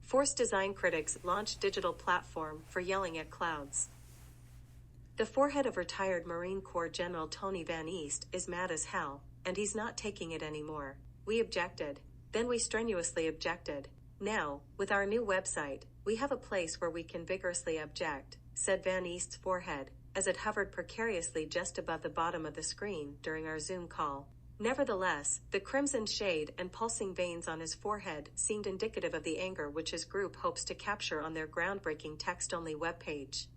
Force design critics launch digital platform for yelling at clouds. The forehead of retired Marine Corps General Tony Van East is mad as hell, and he's not taking it anymore. We objected. Then we strenuously objected. Now, with our new website, we have a place where we can vigorously object, said Van East's forehead, as it hovered precariously just above the bottom of the screen during our Zoom call. Nevertheless, the crimson shade and pulsing veins on his forehead seemed indicative of the anger which his group hopes to capture on their groundbreaking text-only webpage.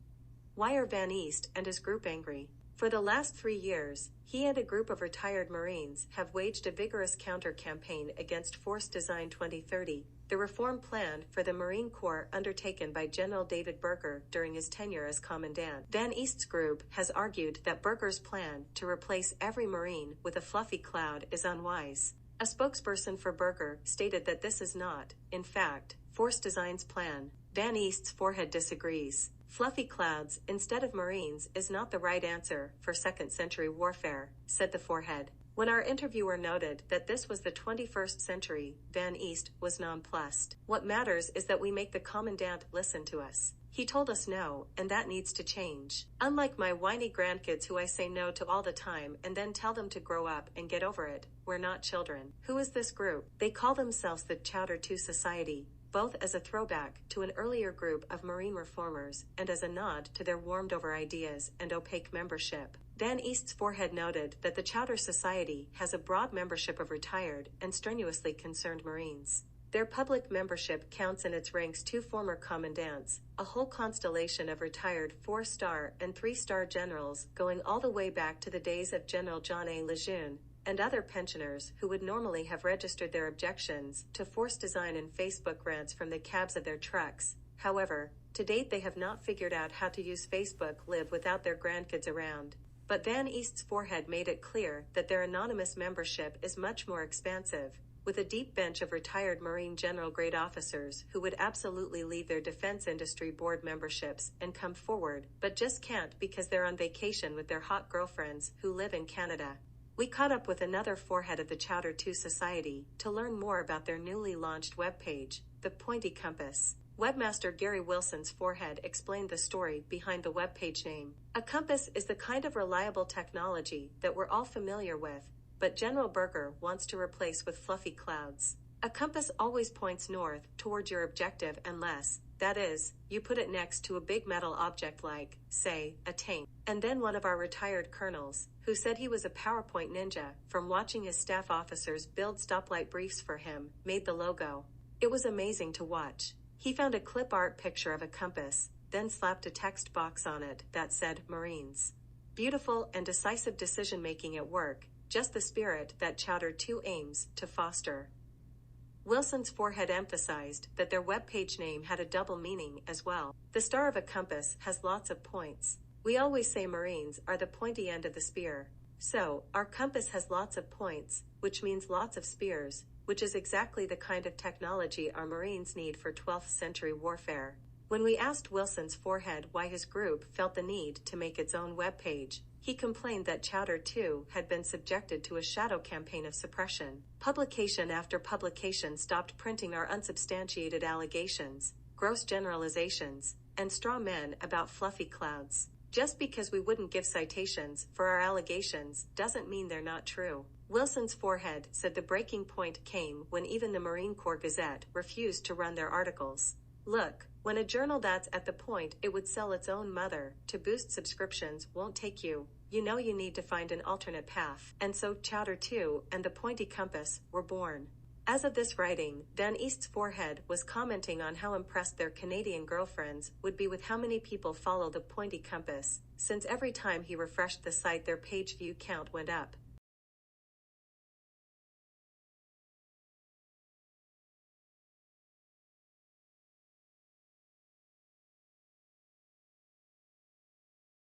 Why are Van East and his group angry? For the last 3 years, he and a group of retired Marines have waged a vigorous counter-campaign against Force Design 2030, the reform plan for the Marine Corps undertaken by General David Berger during his tenure as Commandant. Van East's group has argued that Berger's plan to replace every Marine with a fluffy cloud is unwise. A spokesperson for Berger stated that this is not, in fact, Force Design's plan. Van East's forehead disagrees. Fluffy clouds instead of Marines is not the right answer for second-century warfare, said the forehead. When our interviewer noted that this was the 21st century, Van East was nonplussed. What matters is that we make the Commandant listen to us. He told us no, and that needs to change. Unlike my whiny grandkids who I say no to all the time and then tell them to grow up and get over it, we're not children. Who is this group? They call themselves the Chowder II Society, both as a throwback to an earlier group of Marine reformers and as a nod to their warmed-over ideas and opaque membership. Van East's forehead noted that the Chowder Society has a broad membership of retired and strenuously concerned Marines. Their public membership counts in its ranks 2 former commandants, a whole constellation of retired 4-star and 3-star generals going all the way back to the days of General John A. Lejeune, and other pensioners who would normally have registered their objections to Force Design in Facebook rants from the cabs of their trucks. However, to date they have not figured out how to use Facebook Live without their grandkids around. But Van East's forehead made it clear that their anonymous membership is much more expansive, with a deep bench of retired Marine general-grade officers who would absolutely leave their defense industry board memberships and come forward, but just can't because they're on vacation with their hot girlfriends who live in Canada. We caught up with another forehead of the Chowder II Society to learn more about their newly launched webpage, The Pointy Compass. Webmaster Gary Wilson's forehead explained the story behind the webpage name. A compass is the kind of reliable technology that we're all familiar with, but General Berger wants to replace with fluffy clouds. A compass always points north toward your objective unless, that is, you put it next to a big metal object like, say, a tank. And then one of our retired colonels, who said he was a PowerPoint ninja from watching his staff officers build stoplight briefs for him, made the logo. It was amazing to watch. He found a clip art picture of a compass, then slapped a text box on it that said Marines. Beautiful and decisive decision-making at work, just the spirit that Chowder II aims to foster. Wilson's forehead emphasized that their webpage name had a double meaning as well. The star of a compass has lots of points. We always say Marines are the pointy end of the spear. So, our compass has lots of points, which means lots of spears, which is exactly the kind of technology our Marines need for 12th century warfare. When we asked Wilson's forehead why his group felt the need to make its own webpage, he complained that Chowder II had been subjected to a shadow campaign of suppression. Publication after publication stopped printing our unsubstantiated allegations, gross generalizations, and straw men about fluffy clouds. Just because we wouldn't give citations for our allegations doesn't mean they're not true. Wilson's forehead said the breaking point came when even the Marine Corps Gazette refused to run their articles. Look, when a journal that's at the point it would sell its own mother to boost subscriptions won't take you, you know you need to find an alternate path. And so Chowder II and the Pointy Compass were born. As of this writing, Van East's forehead was commenting on how impressed their Canadian girlfriends would be with how many people follow the Pointy Compass, since every time he refreshed the site their page view count went up.